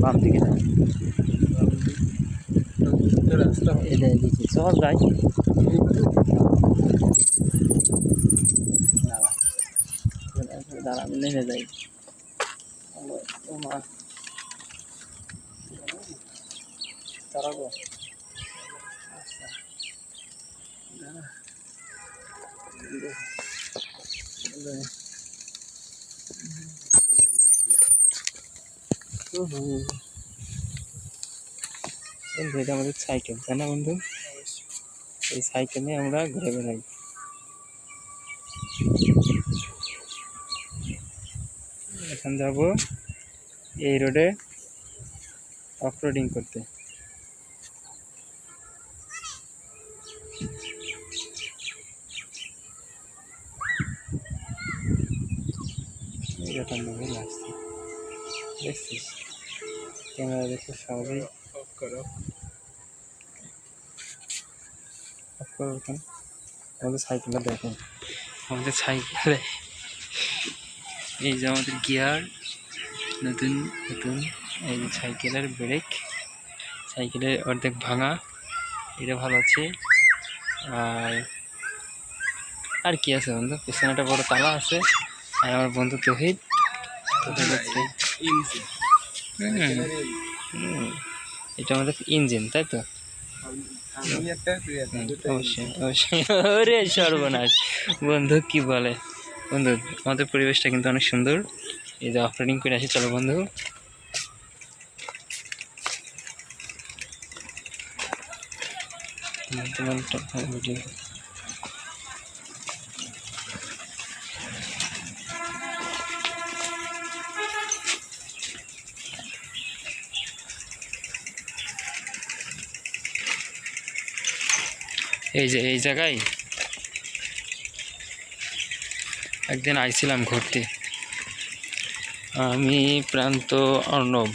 বাম দিকে রাস্তা এদিকে চল যাই দাঁড়া নেমে যাই দাঁড়াবো বন্ধু এটা আমাদের সাইকেল তাই না বন্ধু এই সাইকেলে আমরা ঘুরে বেড়াই এখন যাব এই রোডে অফরোডিং করতে এরকম ভাবে আসছে দেখছিস ক্যামেরা দেখে সবাই অফ করো আমাদের সাইকেলে দেখেন আমাদের সাইকেলে এই যে আমাদের গিয়ার নতুন নতুন এই যে সাইকেলের ব্রেক সাইকেলের অর্ধেক ভাঙা এটা ভালো আছে আর কি আছে বন্ধু পিছনে একটা বড় তালা আছে আর আমার বন্ধু তহিদ এটা আমাদের ইঞ্জিন তাই তো অবশ্যই অবশ্যই ওরে সর্বনাশ বন্ধু কি বলে বন্ধু আমাদের পরিবেশটা কিন্তু অনেক সুন্দর এই যে অফরোডিং করে আসি চলো বন্ধু এই যে এই জায়গায় একদিন আইছিলাম ঘুরতে আমি প্রান্ত অর্ণব